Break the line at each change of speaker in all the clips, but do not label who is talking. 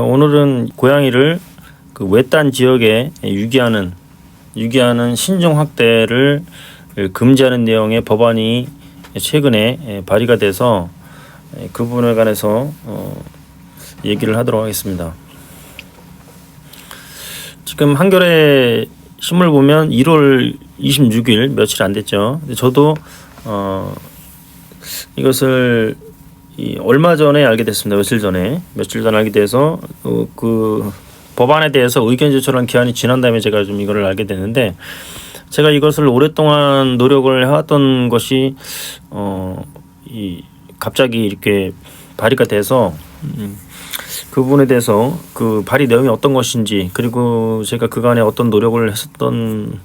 오늘은 고양이를 그 외딴 지역에 유기하는 신종 학대를 금지하는 내용의 법안이 최근에 발의가 돼서 그 부분에 관해서 얘기를 하도록 하겠습니다. 지금 한겨레 신문을 보면 1월 26일 며칠 안 됐죠. 근데 저도 이것을 얼마 전에 알게 됐습니다. 며칠 전에 알게 돼서 그 법안에 대해서 의견 제출한 기한이 지난 다음에 제가 좀 이거를 알게 됐는데, 제가 이것을 오랫동안 노력을 해왔던 것이 갑자기 이렇게 발의가 돼서 그 부분에 대해서 그 발의 내용이 어떤 것인지, 그리고 제가 그간에 어떤 노력을 했었던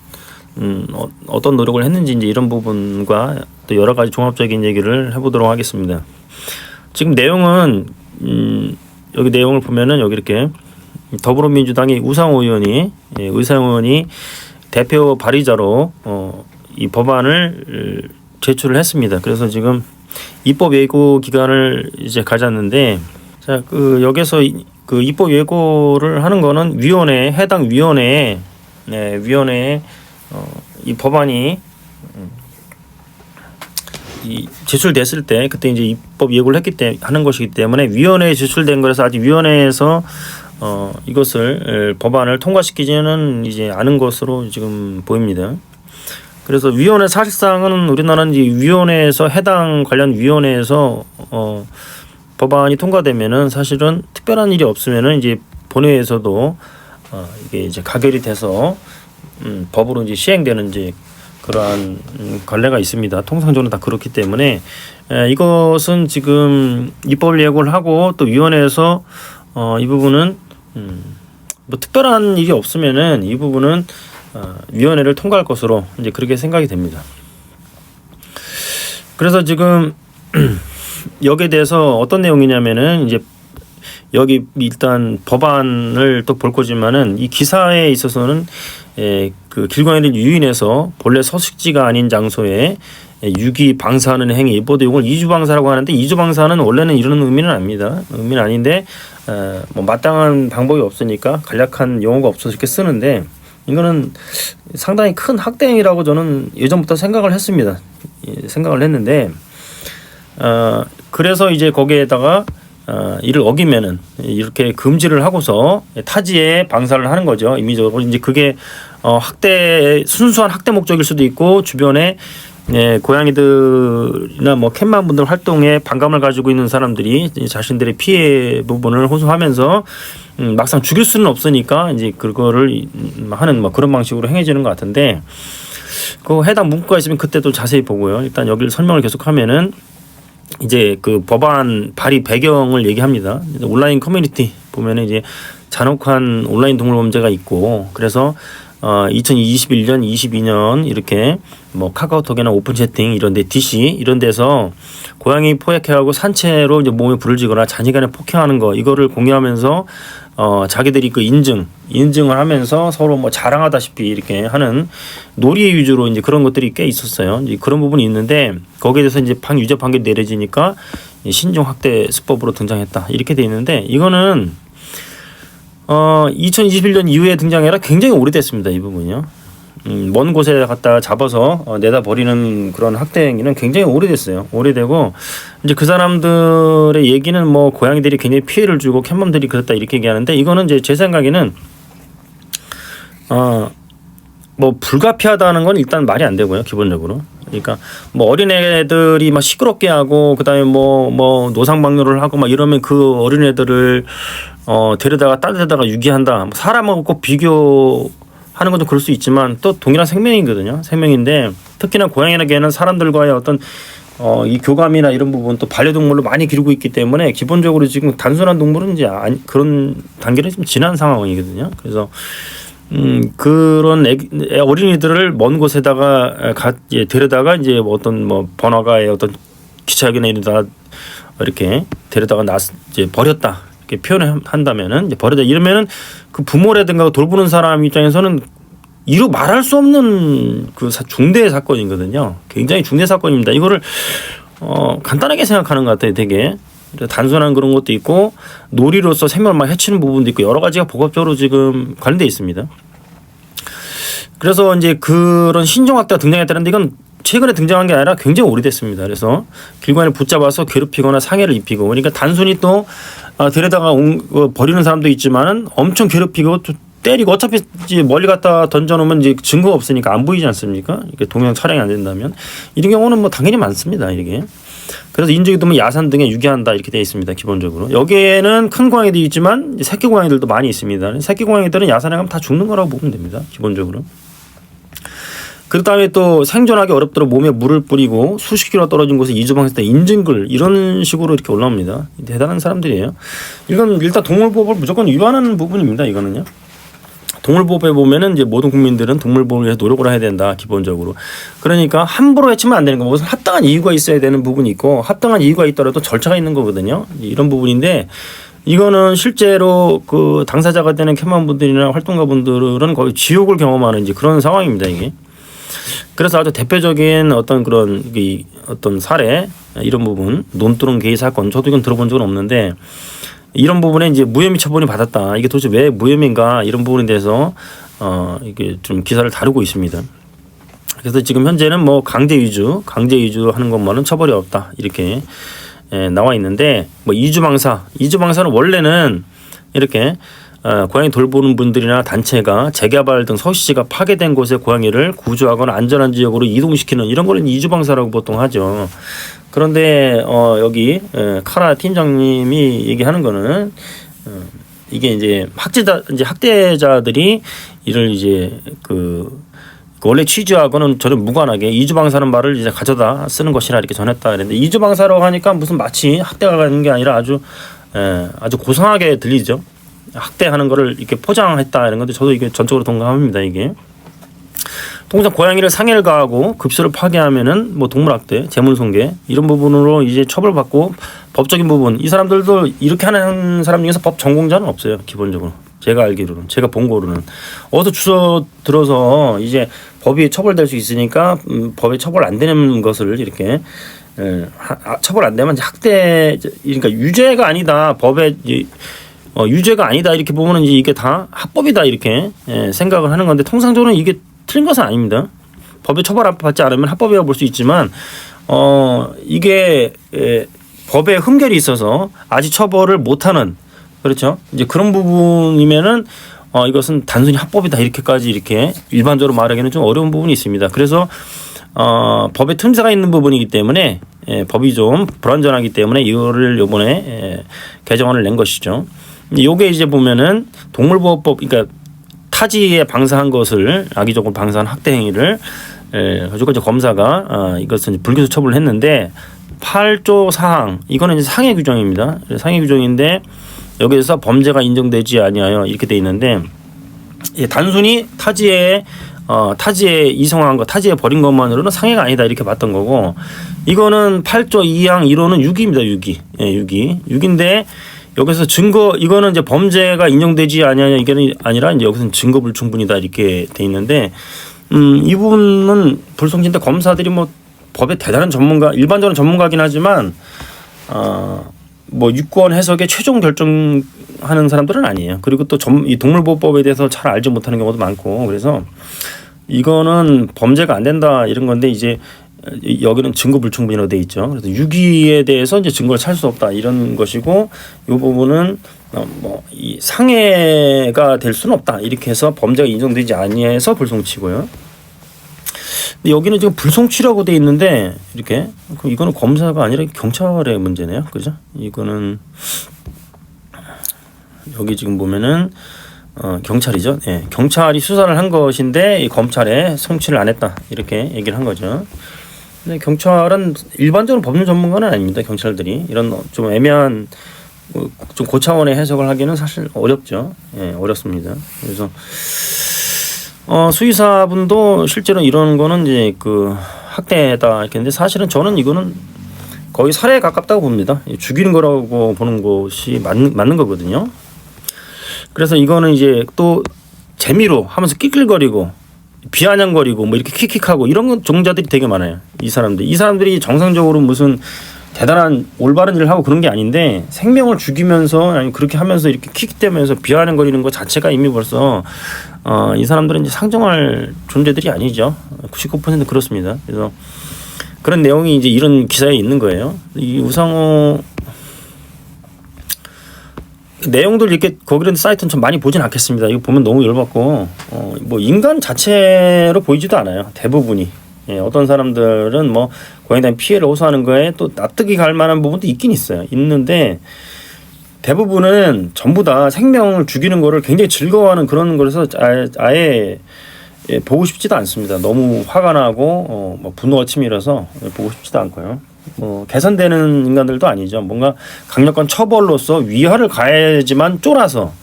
어떤 노력을 했는지 이제 이런 부분과 또 여러 가지 종합적인 얘기를 해보도록 하겠습니다. 지금 내용은 여기 내용을 보면은 여기 이렇게 더불어민주당의 우상호 의원이 대표 발의자로 이 법안을 제출을 했습니다. 그래서 지금 입법 예고 기간을 이제 가졌는데, 자, 여기서 그 입법 예고를 하는 거는 해당 위원회에 이 법안이 제출됐을 때 그때 이제 입법 예고를 하는 것이기 때문에 위원회에 제출된 거라서 아직 위원회에서 이것을 법안을 통과시키지는 이제 않은 것으로 지금 보입니다. 그래서 위원회 사실상은 우리나라는 이제 위원회에서 해당 관련 위원회에서 법안이 통과되면은 사실은 특별한 일이 없으면은 이제 본회의에서도 이게 이제 가결이 돼서 법으로 이제 시행되는 이제 그러한 관례가 있습니다. 통상적으로 다 그렇기 때문에 이것은 지금 입법 예고를 하고 또 위원회에서 이 부분은 뭐 특별한 일이 없으면은 이 부분은 위원회를 통과할 것으로 이제 그렇게 생각이 됩니다. 그래서 지금 여기에 대해서 어떤 내용이냐면은 이제 여기 일단 법안을 또 볼 거지만은 이 기사에 있어서는 그 길고양이를 유인해서 본래 서식지가 아닌 장소에 유기 방사하는 행위, 뭐 이걸 이주방사라고 하는데, 이주방사는 원래는 이런 의미는 아닙니다. 의미는 아닌데 뭐 마땅한 방법이 없으니까 간략한 용어가 없어서 이렇게 쓰는데, 이거는 상당히 큰 학대 행위라고 저는 예전부터 생각을 했습니다. 생각을 했는데 그래서 이제 거기에다가 이를 어기면은 이렇게 금지를 하고서 타지에 방사를 하는 거죠. 임의적으로. 이제 그게 순수한 학대 목적일 수도 있고, 주변에 고양이들이나 뭐 캣맘 분들 활동에 반감을 가지고 있는 사람들이 자신들의 피해 부분을 호소하면서 막상 죽일 수는 없으니까 이제 그거를 하는 뭐 그런 방식으로 행해지는 것 같은데, 그 해당 문구가 있으면 그때 또 자세히 보고요. 일단 여기를 설명을 계속하면은 이제 그 법안 발의 배경을 얘기합니다. 온라인 커뮤니티 보면은 이제 잔혹한 온라인 동물 범죄가 있고, 그래서 2021년, 22년 이렇게 뭐 카카오톡이나 오픈 채팅 이런데 DC 이런 데서 고양이 포획해하고 산채로 이제 몸에 불을 지거나 자니간에 폭행하는 거, 이거를 공유하면서 자기들이 그 인증을 하면서 서로 뭐 자랑하다시피 이렇게 하는 놀이 위주로 이제 그런 것들이 꽤 있었어요. 이제 그런 부분이 있는데, 거기에 대해서 이제 유죄 판결이 내려지니까 신종 학대 수법으로 등장했다 이렇게 돼 있는데, 이거는 2021년 이후에 등장해라 굉장히 오래됐습니다. 이 부분이요. 먼 곳에 갖다 잡아서 내다 버리는 그런 학대 행위는 굉장히 오래됐어요. 오래되고, 이제 그 사람들의 얘기는 뭐 고양이들이 굉장히 피해를 주고 캣맘들이 그랬다 이렇게 얘기하는데, 이거는 이제 제 생각에는 뭐 불가피하다는 건 일단 말이 안 되고요. 기본적으로. 그러니까 뭐 어린애들이 막 시끄럽게 하고 그다음에 뭐 노상방뇨를 하고 막 이러면 그 어린애들을 데려다가 딴 데다가 유기한다. 사람하고 꼭 비교하는 것도 그럴 수 있지만 또 동일한 생명이거든요. 생명인데, 특히나 고양이나 개는 사람들과의 어떤 이 교감이나 이런 부분, 또 반려동물로 많이 기르고 있기 때문에 기본적으로 지금 단순한 동물은 이제 그런 단계를 좀 지난 상황이거든요. 그래서 그런 어린이들을 먼 곳에다가 데려다가 이제 어떤 뭐 번화가의 어떤 기차역이나 이러다 이렇게 데려다가 이제 버렸다 이렇게 표현을 한다면은, 이제 버렸다 이러면은 그 부모라든가 돌보는 사람 입장에서는 이루 말할 수 없는 그 중대 사건이거든요. 굉장히 중대 사건입니다. 이거를 간단하게 생각하는 것 같아요. 되게 단순한 그런 것도 있고 놀이로서 생명을 막 해치는 부분도 있고 여러 가지가 복합적으로 지금 관련돼 있습니다. 그래서 이제 그런 신종학대가 등장했다는데 이건 최근에 등장한 게 아니라 굉장히 오래됐습니다. 그래서 길고양이를 붙잡아서 괴롭히거나 상해를 입히고 그러니까 단순히 또 데려다가 버리는 사람도 있지만은 엄청 괴롭히고 또 때리고 어차피 이제 멀리 갖다 던져놓으면 이제 증거가 없으니까 안 보이지 않습니까? 이게 동영 촬영이 안 된다면 이런 경우는 뭐 당연히 많습니다. 이게 그래서 인적이 드문 야산 등에 유기한다 이렇게 되어 있습니다. 기본적으로 여기에는 큰 고양이도 있지만 새끼 고양이들도 많이 있습니다. 새끼 고양이들은 야산에 가면 다 죽는 거라고 보면 됩니다. 기본적으로. 그 다음에 또 생존하기 어렵도록 몸에 물을 뿌리고 수십 킬로 떨어진 곳에 이주방에서 인증글 이런 식으로 이렇게 올라옵니다. 대단한 사람들이에요. 이건 일단 동물보호를 무조건 위반하는 부분입니다. 이거는요. 동물보호에 보면은 이제 모든 국민들은 동물보호를 위해서 노력을 해야 된다. 기본적으로. 그러니까 함부로 해치면 안 되는 거. 무슨 합당한 이유가 있어야 되는 부분이 있고 합당한 이유가 있더라도 절차가 있는 거거든요. 이런 부분인데 이거는 실제로 그 당사자가 되는 캠만분들이나 활동가분들은 거의 지옥을 경험하는 이제 그런 상황입니다. 이게. 그래서 아주 대표적인 어떤 그런 어떤 사례 이런 부분 논두렁 게이 사건 저도 이건 들어본 적은 없는데 이런 부분에 이제 무혐의 처분이 받았다. 이게 도대체 왜 무혐의인가 이런 부분에 대해서 이게 좀 기사를 다루고 있습니다. 그래서 지금 현재는 뭐 강제 이주 하는 것만은 처벌이 없다 이렇게 나와 있는데 뭐 이주방사는 원래는 이렇게 고양이 돌보는 분들이나 단체가 재개발 등 서식지가 파괴된 곳에 고양이를 구조하거나 안전한 지역으로 이동시키는 이런 걸 이주방사라고 보통 하죠. 그런데 여기 카라 팀장님이 얘기하는 거는 이게 이제 학대자들이 이를 이제 원래 취지하고는 전혀 무관하게 이주방사는 말을 이제 가져다 쓰는 것이라 이렇게 전했다 그랬는데 이주방사라고 하니까 무슨 마치 학대가 가는 게 아니라 아주 고상하게 들리죠. 학대하는 거를 이렇게 포장했다 이런 건데 저도 이게 전적으로 동감합니다. 이게 통상 고양이를 상해를 가하고 급수를 파괴하면은 뭐 동물학대, 재물손괴 이런 부분으로 이제 처벌받고 법적인 부분 이 사람들도 이렇게 하는 사람 중에서 법 전공자는 없어요. 기본적으로 제가 알기로는 제가 본 거로는 어디서 주워 들어서 이제 법이 처벌될 수 있으니까 법에 처벌 안 되는 것을 이렇게 처벌 안 되면 학대 그러니까 유죄가 아니다 법에 유죄가 아니다 이렇게 보면은 이제 이게 다 합법이다 이렇게 생각을 하는 건데 통상적으로는 이게 틀린 것은 아닙니다. 법에 처벌받지 않으면 합법이라고 볼 수 있지만 이게 법에 흠결이 있어서 아직 처벌을 못하는 그렇죠. 이제 그런 부분이면은 이것은 단순히 합법이다 이렇게까지 이렇게 일반적으로 말하기는 좀 어려운 부분이 있습니다. 그래서 법에 틈새가 있는 부분이기 때문에 법이 좀 불완전하기 때문에 이거를 이번에 개정안을 낸 것이죠. 요게 이제 보면은 동물보호법 그러니까 타지에 방사한 것을 악의적으로 방사한 학대 행위를 가지고 이제 검사가 이것은 불기소 처분을 했는데 8조 사항 이거는 이제 상해 규정입니다. 상해 규정인데 여기에서 범죄가 인정되지 아니하여 이렇게 돼 있는데 단순히 타지에 이송한 거 타지에 버린 것만으로는 상해가 아니다 이렇게 봤던 거고 이거는 8조 2항 1호는 유기입니다. 유기인데 여기서 증거 이거는 이제 범죄가 인정되지 아니하냐 이게 아니라 이제 여기서는 증거 불충분이다 이렇게 돼 있는데 이 부분은 불성진대 검사들이 뭐 법의 대단한 전문가 일반적으로 전문가긴 하지만 뭐 유권 해석에 최종 결정하는 사람들은 아니에요. 그리고 또 이 동물보호법에 대해서 잘 알지 못하는 경우도 많고 그래서 이거는 범죄가 안 된다 이런 건데 이제 여기는 증거 불충분이라고 돼 있죠. 그래서 유기에 대해서 이제 증거를 찾을 수 없다 이런 것이고 이 부분은 이 상해가 될 수는 없다 이렇게 해서 범죄가 인정되지 아니해서 불송치고요. 근데 여기는 지금 불송치라고 돼 있는데 이렇게 이거는 검사가 아니라 경찰의 문제네요. 그죠? 이거는 여기 지금 보면은 경찰이죠. 예, 경찰이 수사를 한 것인데 이 검찰에 송치를 안 했다 이렇게 얘기를 한 거죠. 근데 경찰은 일반적으로 법률 전문가는 아닙니다. 경찰들이 이런 좀 애매한 좀 고차원의 해석을 하기는 사실 어렵죠. 예, 어렵습니다. 그래서 수의사분도 실제로 이런 거는 이제 학대다 이렇게 했는데 사실은 저는 이거는 거의 살해에 가깝다고 봅니다. 죽이는 거라고 보는 것이 맞는 거거든요. 그래서 이거는 이제 또 재미로 하면서 낄낄거리고 비아냥거리고 뭐 이렇게 킥킥하고 이런 종자들이 되게 많아요. 이 사람들이 정상적으로 무슨 대단한 올바른 일을 하고 그런 게 아닌데 생명을 죽이면서 아니 그렇게 하면서 이렇게 킥대면서 비아냥거리는 것 자체가 이미 벌써 이 사람들은 이제 상정할 존재들이 아니죠. 99% 그렇습니다. 그래서 그런 내용이 이제 이런 기사에 있는 거예요. 이 우상호 내용들 이렇게 거기는 사이트는 좀 많이 보진 않겠습니다. 이거 보면 너무 열받고 뭐 인간 자체로 보이지도 않아요. 대부분이. 예, 어떤 사람들은 뭐 고양이에 대한 피해를 호소하는 거에 또 납득이 갈 만한 부분도 있긴 있어요. 있는데 대부분은 전부 다 생명을 죽이는 거를 굉장히 즐거워하는 그런 거라서 아예 예, 보고 싶지도 않습니다. 너무 화가 나고 뭐 분노가 치밀어서 보고 싶지도 않고요. 뭐 개선되는 인간들도 아니죠. 뭔가 강력한 처벌로서 위화를 가해야지만 쫄아서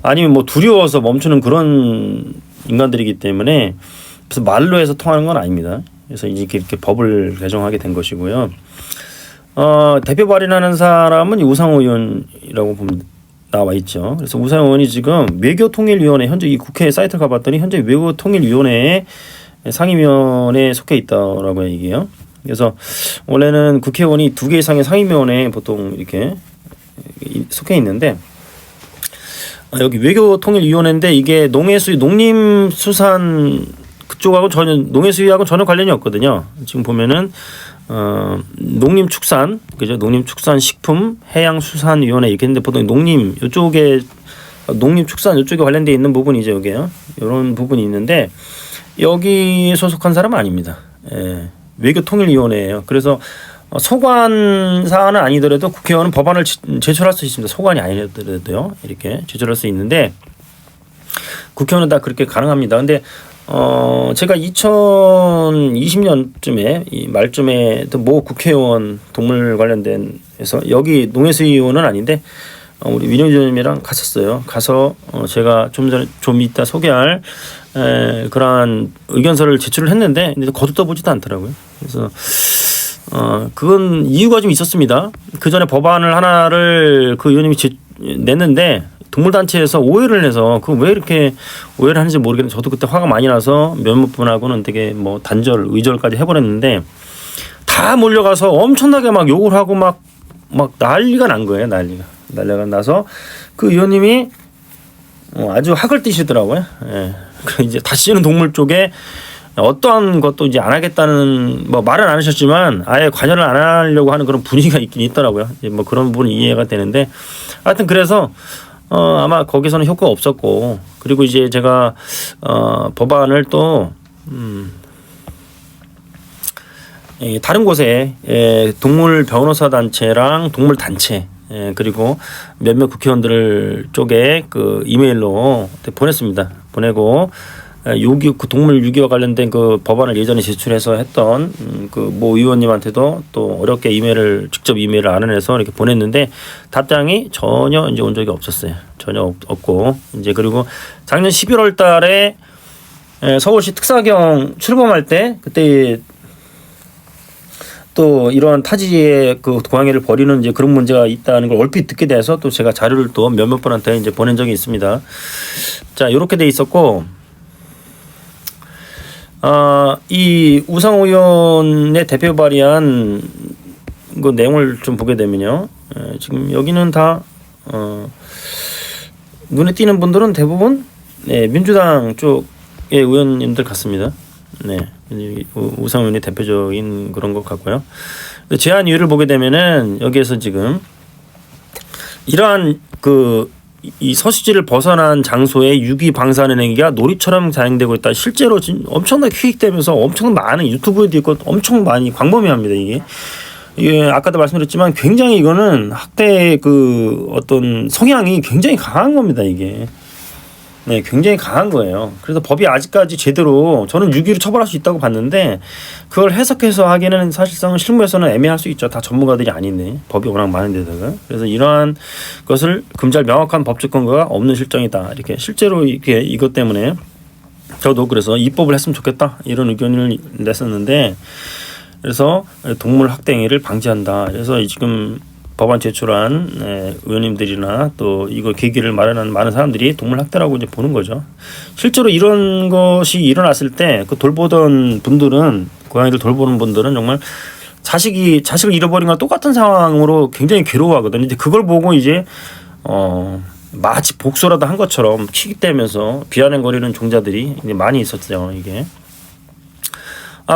아니면 뭐 두려워서 멈추는 그런 인간들이기 때문에 그래서 말로 해서 통하는 건 아닙니다. 그래서 이렇게 법을 개정하게 된 것이고요. 대표 발의하는 사람은 우상호 의원이라고 보면 나와 있죠. 그래서 우상호 의원이 지금 외교통일위원회 현재 이 국회 사이트를 가봤더니 현재 외교통일위원회에 상임위원회에 속해 있다라고 얘기해요. 그래서 원래는 국회의원이 2개 이상의 상임위원회에 보통 이렇게 속해 있는데 여기 외교통일위원회인데 이게 농림수산 그쪽하고 전혀 농해수위하고 전혀 관련이 없거든요. 지금 보면은 농림축산 그죠? 농림축산식품 해양수산위원회 이렇게 했는데 보통 농림 이쪽에 농림축산 이쪽에 관련돼 있는 부분이죠. 여기요. 이런 부분이 있는데 여기 소속한 사람은 아닙니다. 예. 외교통일위원회예요. 그래서 소관 사안은 아니더라도 국회의원은 법안을 제출할 수 있습니다. 소관이 아니더라도요. 이렇게 제출할 수 있는데 국회의원은 다 그렇게 가능합니다. 근데 제가 2020년쯤에 이 말쯤에 또 모 국회의원 동물 관련된 해서 여기 농해수위원은 아닌데 우리 민영주 의원님이랑 갔었어요. 가서 제가 좀 이따 소개할 그러한 의견서를 제출을 했는데 근데 거두떠 보지도 않더라고요. 그래서 그건 이유가 좀 있었습니다. 그 전에 법안을 하나를 그 의원님이 냈는데 동물단체에서 오해를 해서 그 왜 이렇게 오해를 하는지 모르겠는데 저도 그때 화가 많이 나서 몇몇 분하고는 되게 뭐 단절, 의절까지 해버렸는데 다 몰려가서 엄청나게 막 욕을 하고 막 난리가 난 거예요. 난리가 나서 그 의원님이 아주 학을 띠시더라고요. 예. 그 이제 다시는 동물 쪽에 어떠한 것도 이제 안 하겠다는 뭐 말은 안 하셨지만 아예 관여를 안 하려고 하는 그런 분위기가 있긴 있더라고요. 뭐 그런 부분이 이해가 되는데 하여튼 그래서 아마 거기서는 효과가 없었고 그리고 이제 제가 법안을 또 다른 곳에 동물 변호사 단체랑 동물 단체 그리고 몇몇 국회의원들 쪽에 그 이메일로 보냈습니다. 보내고 그 동물 유기와 관련된 그 법안을 예전에 제출해서 했던 그 모 의원님한테도 또 어렵게 직접 이메일을 알아내서 이렇게 보냈는데 답장이 전혀 이제 온 적이 없었어요. 전혀 없고 이제 그리고 작년 11월 달에 서울시 특사경 출범할 때 그때 또 이러한 타지에 그 고양이를 버리는 이제 그런 문제가 있다는 걸 얼핏 듣게 돼서 또 제가 자료를 또 몇몇 분한테 이제 보낸 적이 있습니다. 자, 이렇게 돼 있었고, 이 우상호 의원의 대표 발의한 그 내용을 좀 보게 되면요, 지금 여기는 다 눈에 띄는 분들은 대부분 민주당 쪽의 의원님들 같습니다. 네. 우상호 의원이 대표적인 그런 것 같고요. 제안 이유를 보게 되면은 여기에서 지금 이러한 이 서식지를 벗어난 장소에 유기 방사하는 행위가 놀이처럼 자행되고 있다. 실제로 엄청나게 휘익되면서 엄청 많은 유튜브에도 있고 엄청 많이 광범위합니다. 이게 아까도 말씀드렸지만 굉장히 이거는 학대의 그 어떤 성향이 굉장히 강한 겁니다. 이게. 네, 굉장히 강한 거예요. 그래서 법이 아직까지 제대로 저는 유기로 처벌할 수 있다고 봤는데 그걸 해석해서 하기에는 사실상 실무에서는 애매할 수 있죠. 다 전문가들이 아니네. 법이 워낙 많은 데다가. 그래서 이러한 것을 금지할 명확한 법적 근거가 없는 실정이다. 이렇게 실제로 이렇게 이것 때문에 저도 그래서 입법을 했으면 좋겠다. 이런 의견을 냈었는데 그래서 동물 학대 행위를 방지한다. 그래서 지금 법안 제출한 의원님들이나 또 이거 계기를 마련한 많은 사람들이 동물 학대라고 이제 보는 거죠. 실제로 이런 것이 일어났을 때 그 돌보던 분들은 고양이들 돌보는 분들은 정말 자식을 잃어버린 거랑 똑같은 상황으로 굉장히 괴로워하거든요. 이제 그걸 보고 이제 마치 복수라도 한 것처럼 킥대면서 비아냥거리는 종자들이 이제 많이 있었죠. 이게.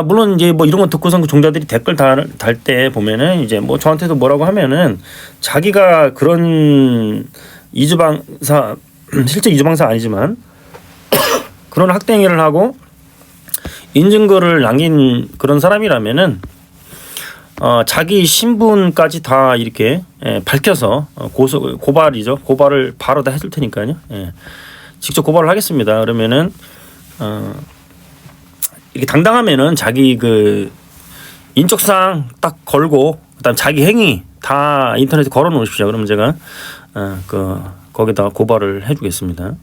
물론 이제 뭐 이런 거 듣고선 그 종자들이 댓글 달 때 보면은 이제 뭐 저한테도 뭐라고 하면은 자기가 그런 이주방사 실제 이주방사 아니지만 그런 학대 행위를 하고 인증글을 남긴 그런 사람이라면은 자기 신분까지 다 이렇게 밝혀서 고발이죠. 고발을 바로 다 해줄 테니까요. 직접 고발을 하겠습니다. 그러면은 이렇게 당당하면은 자기 그 인적사항 딱 걸고 그다음 자기 행위 다 인터넷에 걸어 놓으십시오. 그러면 제가 거기다가 고발을 해주겠습니다.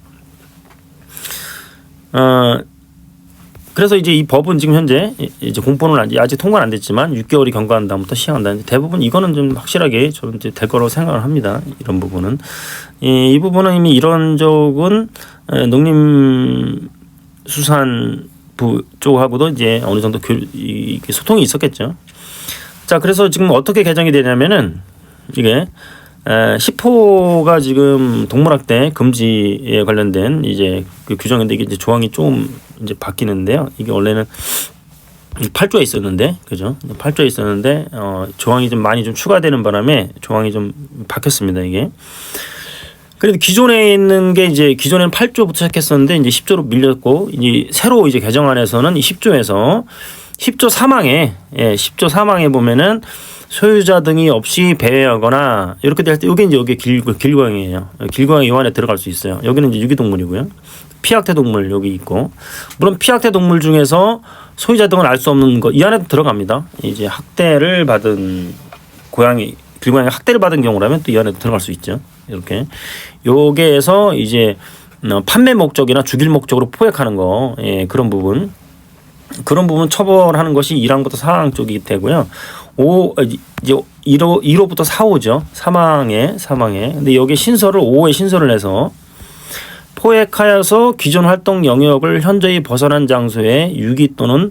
그래서 이제 이 법은 지금 현재 이제 공포는 아직 통과는 안 됐지만 6개월이 경과한 다음부터 시행한다. 대부분 이거는 좀 확실하게 저는 이제 될 거라고 생각을 합니다. 이런 부분은 이 부분은 이미 이런 적은 농림수산부 쪽하고도 이제 어느 정도 소통이 있었겠죠. 자, 그래서 지금 어떻게 개정이 되냐면은 이게 10호가 지금 동물학대 금지에 관련된 이제 그 규정인데 이게 이제 조항이 좀 이제 바뀌는데요. 이게 원래는 8조에 있었는데, 그죠? 8조에 있었는데 조항이 좀 많이 좀 추가되는 바람에 조항이 좀 바뀌었습니다. 이게. 그래도 기존에 있는 게 이제 기존에는 8조부터 시작했었는데 이제 10조로 밀렸고 이제 새로 이제 개정안에서는 이 10조에서 10조 3항에 10조 3항에 보면은 소유자 등이 없이 배회하거나 이렇게 될 때 여기 이제 여기 길고양이에요. 길고양이 이 안에 들어갈 수 있어요. 여기는 이제 유기동물이고요. 피학대 동물 여기 있고 물론 피학대 동물 중에서 소유자 등을 알 수 없는 거 이 안에도 들어갑니다. 이제 학대를 받은 길고양이 학대를 받은 경우라면 또 이 안에도 들어갈 수 있죠. 이렇게 요게에서 이제 판매 목적이나 죽일 목적으로 포획하는 거 그런 부분 처벌하는 것이 1항부터 4항 쪽이 되고요. 이제 1호부터 4호죠. 사망에. 근데 여기 신설을 5호에 신설을 해서 포획하여서 기존 활동 영역을 현저히 벗어난 장소에 유기 또는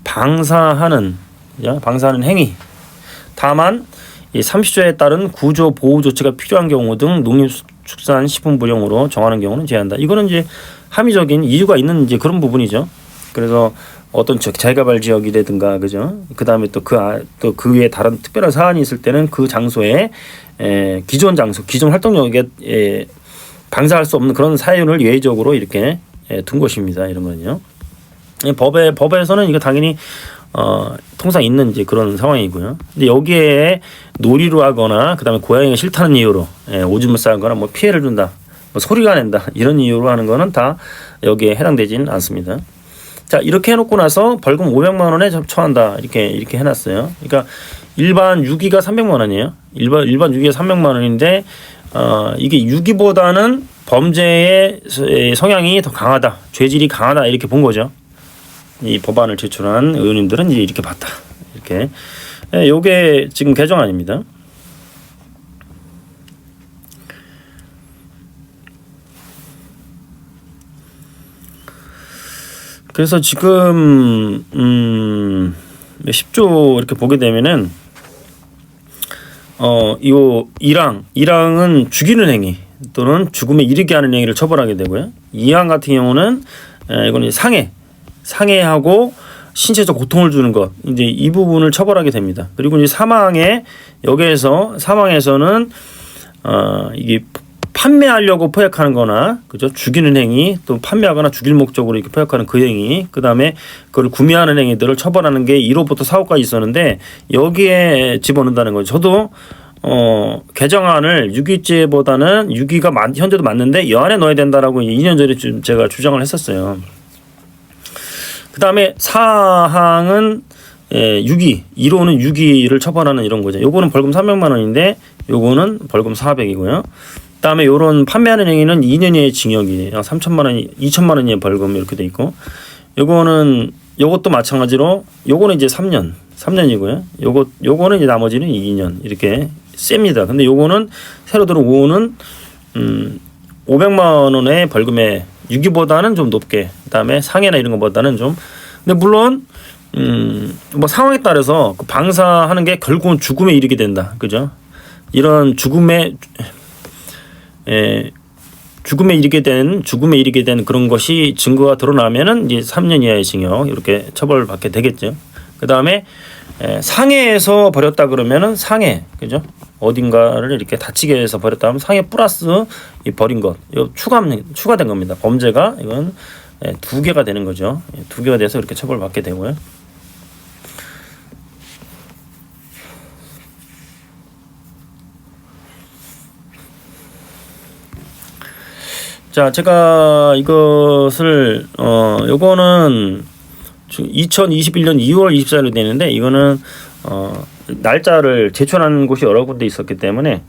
방사하는 행위. 다만 이 30조에 따른 구조 보호 조치가 필요한 경우 등 농림축산식품부령으로 정하는 경우는 제한한다. 이거는 이제 함의적인 이유가 있는 이제 그런 부분이죠. 그래서 어떤 재개발 지역이라든가 그죠? 그다음에 또 그 위에 다른 특별한 사안이 있을 때는 그 장소에 기존 활동 영역에 방사할 수 없는 그런 사유를 예외적으로 이렇게 둔 것입니다. 이런 거는요. 법에서는 이거 당연히 통상 있는 이제 그런 상황이고요. 근데 여기에 놀이로 하거나 그다음에 고양이가 싫다는 이유로 오줌을 싸거나 뭐 피해를 준다, 뭐 소리가 낸다 이런 이유로 하는 거는 다 여기에 해당되지는 않습니다. 자, 이렇게 해놓고 나서 벌금 500만 원에 처한다 이렇게 해놨어요. 그러니까 일반 유기가 300만 원이에요. 일반 유기가 300만 원인데 이게 유기보다는 범죄의 성향이 더 강하다, 죄질이 강하다 이렇게 본 거죠. 이 법안을 제출한 의원님들은 이제 이렇게 봤다. 이렇게 요게 지금 개정안입니다. 그래서 지금 10조 이렇게 보게 되면은 이 1항은 죽이는 행위 또는 죽음에 이르게 하는 행위를 처벌하게 되고요. 2항 같은 경우는 이거는 상해하고 신체적 고통을 주는 것, 이제 이 부분을 처벌하게 됩니다. 그리고 이제 사망에서는 이게 판매하려고 포획하는 거나 그죠? 죽이는 행위, 또 판매하거나 죽일 목적으로 이렇게 포획하는 그 행위, 그다음에 그걸 구매하는 행위들을 처벌하는 게 1호부터 4호까지 있었는데 여기에 집어넣는다는 거죠. 저도 개정안을 유기죄보다는 유기가 현재도 맞는데 이 안에 넣어야 된다라고 2년 전에 제가 주장을 했었어요. 그다음에 4항은 1호는 유기를 처벌하는 이런 거죠. 요거는 벌금 300만 원인데 요거는 벌금 400이고요. 그다음에 요런 판매하는 행위는 2년 이하의 징역이 3천만 원, 2천만 원 이하의 벌금 이렇게 돼 있고, 요것도 마찬가지로 요거는 이제 3년이고요. 요거는 이제 나머지는 2년 이렇게 셉니다. 근데 요거는 새로 들어온 5호는 500만 원의 벌금에 유기보다는 좀 높게, 그다음에 상해나 이런 것보다는 좀. 근데 물론 뭐 상황에 따라서 그 방사하는 게 결국은 죽음에 이르게 된다. 그죠? 이런 죽음에 이르게 된 그런 것이 증거가 드러나면은 이제 3년 이하의 징역 이렇게 처벌받게 되겠죠. 그 다음에 상해에서 버렸다 그러면은 상해, 그죠? 어딘가를 이렇게 다치게 해서 버렸다 하면 상해 플러스 이 버린 것, 이거 추가된 겁니다. 범죄가 이건 2개가 되는 거죠. 2개가 돼서 이렇게 처벌받게 되고요. 자, 제가 이것을 요거는 2021년 2월 24일로 되는데 이거는 날짜를 제출하는 곳이 여러 군데 있었기 때문에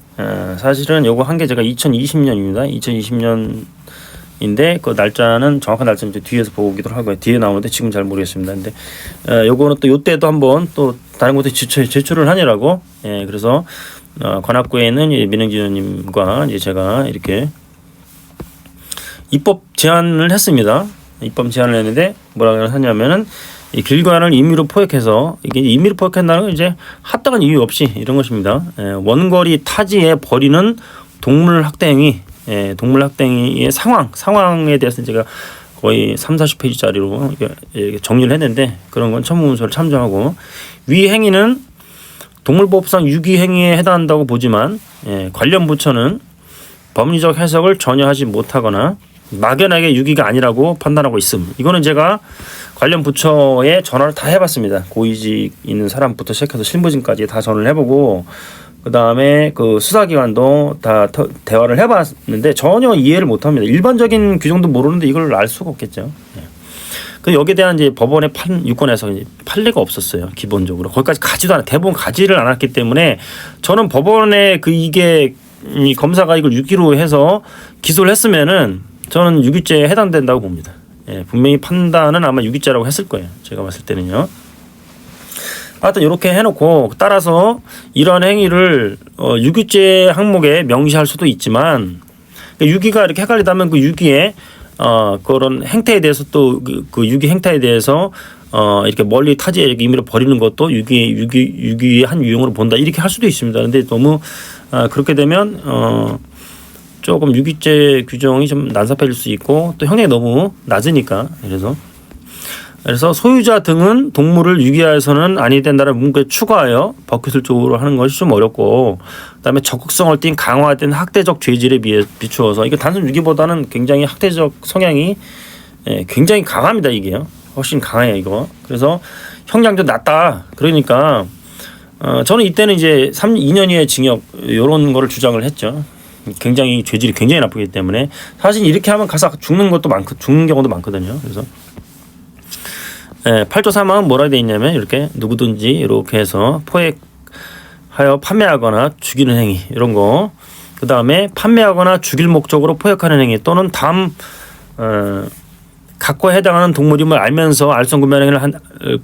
사실은 요거 한 게 제가 2020년입니다. 2020년인데 그 날짜는 정확한 날짜는 이제 뒤에서 보기도 하고요. 뒤에 나오는데 지금 잘 모르겠습니다. 근데 요거는 또 요때도 한번 또 다른 곳에 제출을 하느라고 그래서 관악구에 있는 민영진 의원님과 이제 제가 이렇게 입법 제안을 했습니다. 입법 제안을 했는데 뭐라고 하냐면은 이 길관을 임의로 포획해서 이게 임의로 포획한다는 건 이제 합당한 이유 없이 이런 것입니다. 원거리 타지에 버리는 동물 학대 행위의 상황에 대해서 제가 거의 30-40페이지짜리로 정리를 했는데 그런 건 첨부문서를 참조하고 위 행위는 동물보호법상 유기 행위에 해당한다고 보지만 관련 부처는 법리적 해석을 전혀 하지 못하거나 막연하게 유기가 아니라고 판단하고 있음. 이거는 제가 관련 부처에 전화를 다 해봤습니다. 고위직 있는 사람부터 시작해서 실무진까지 다 전화를 해보고 그 다음에 그 수사기관도 다 대화를 해봤는데 전혀 이해를 못합니다. 일반적인 규정도 모르는데 이걸 알 수가 없겠죠. 그 여기에 대한 이제 법원의 유권에서 판례가 없었어요. 기본적으로 거기까지 가지도 않아 대부분 가지를 않았기 때문에 저는 법원에 이게 이 검사가 이걸 유기로 해서 기소를 했으면은 저는 유기죄에 해당된다고 봅니다. 분명히 판단은 아마 유기죄라고 했을 거예요. 제가 봤을 때는요. 하여튼 이렇게 해놓고 따라서 이러한 행위를 유기죄 항목에 명시할 수도 있지만 유기가 이렇게 헷갈리다면 그 유기의 그런 행태에 대해서 또 그 유기 행태에 대해서 이렇게 멀리 타지에 이렇게 임의로 버리는 것도 유기의 한 유형으로 본다 이렇게 할 수도 있습니다. 근데 너무 그렇게 되면 조금 유기죄 규정이 좀 난삽해질 수 있고 또 형량이 너무 낮으니까 그래서 소유자 등은 동물을 유기하여서는 아니 된다는 문구에 추가하여 법기술적으로 하는 것이 좀 어렵고 그다음에 적극성을 띈 강화된 학대적 죄질에 비추어서 이게 단순 유기보다는 굉장히 학대적 성향이 굉장히 강합니다. 이게요. 훨씬 강해요 이거. 그래서 형량도 낮다. 그러니까 저는 이때는 이제 2년 이하의 징역 이런 거를 주장을 했죠. 굉장히 죄질이 굉장히 나쁘기 때문에 사실 이렇게 하면 가서 죽는 경우도 많거든요. 그래서 8조 3항은 뭐라 되어 있냐면 이렇게 누구든지 이렇게 해서 포획하여 판매하거나 죽이는 행위 이런 거 그 다음에 판매하거나 죽일 목적으로 포획하는 행위 또는 다음 각과에 해당하는 동물임을 알면서 알선구매를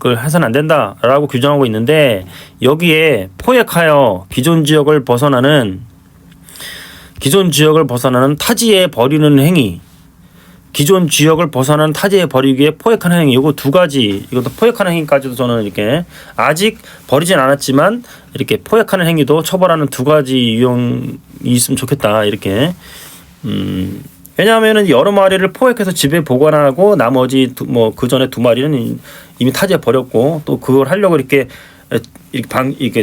해서는 안 된다라고 규정하고 있는데 여기에 포획하여 기존 지역을 벗어나는 타지에 버리는 행위, 기존 지역을 벗어나는 타지에 버리기에 포획하는 행위, 이거 2가지, 이것도 포획하는 행위까지도 저는 이렇게 아직 버리진 않았지만 이렇게 포획하는 행위도 처벌하는 2가지 유형이 있으면 좋겠다 이렇게. 왜냐하면은 여러 마리를 포획해서 집에 보관하고 나머지 그 전에 2마리는 이미 타지에 버렸고 또 그걸 하려고 이렇게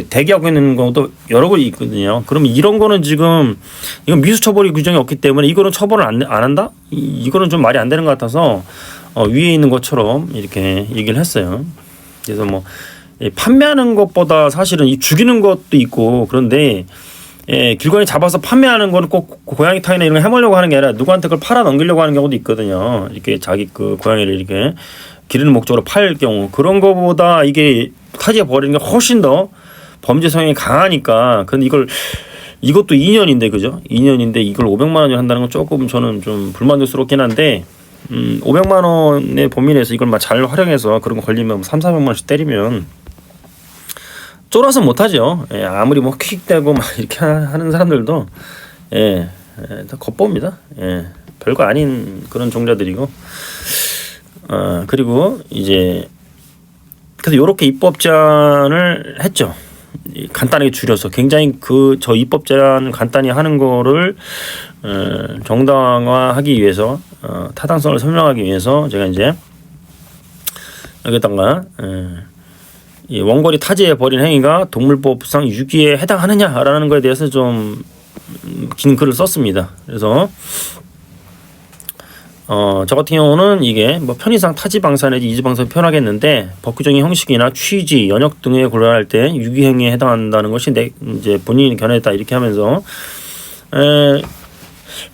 대기하고 있는 경우도 여러 개 있거든요. 그러면 이런 거는 지금 이건 미수처벌이 규정이 없기 때문에 이거는 처벌을 안 한다? 이거는 좀 말이 안 되는 것 같아서 위에 있는 것처럼 이렇게 얘기를 했어요. 그래서 뭐 판매하는 것보다 사실은 이 죽이는 것도 있고 그런데 길건이 잡아서 판매하는 거는 꼭 고양이 타이나 이런 거 해먹으려고 하는 게 아니라 누구한테 그걸 팔아 넘기려고 하는 경우도 있거든요. 이렇게 자기 그 고양이를 이렇게 기르는 목적으로 팔 경우 그런 거보다 이게 타지에 버리는 게 훨씬 더 범죄 성향이 강하니까. 근데 이것도 2년인데 그죠? 2년인데 이걸 500만 원을 한다는 건 조금 저는 좀 불만족스럽긴 한데 500만 원의 범위 내에서 이걸 막 잘 활용해서 그런 거 걸리면 300-400만 원씩 때리면 쫄아서 못하죠. 아무리 뭐 킥대고 막 이렇게 하는 사람들도 다 겉봅니다. 별거 아닌 그런 종자들이고 그리고 이제 그래서 이렇게 입법 제안을 했죠. 간단하게 줄여서 굉장히 저 입법 제안 간단히 하는 거를 정당화하기 위해서 타당성을 설명하기 위해서 제가 이제 여기다가 이 원거리 타지에 벌인 행위가 동물보호법상 유기에 해당하느냐라는 것에 대해서 좀 긴 글을 썼습니다. 그래서 저 같은 경우는 이게 뭐 편의상 타지 방사 내지 이주 방사를 표현하겠는데 법규적인 형식이나 취지, 연역 등에 곤란할 때 유기행위에 해당한다는 것이 이제 본인이 견해했다 이렇게 하면서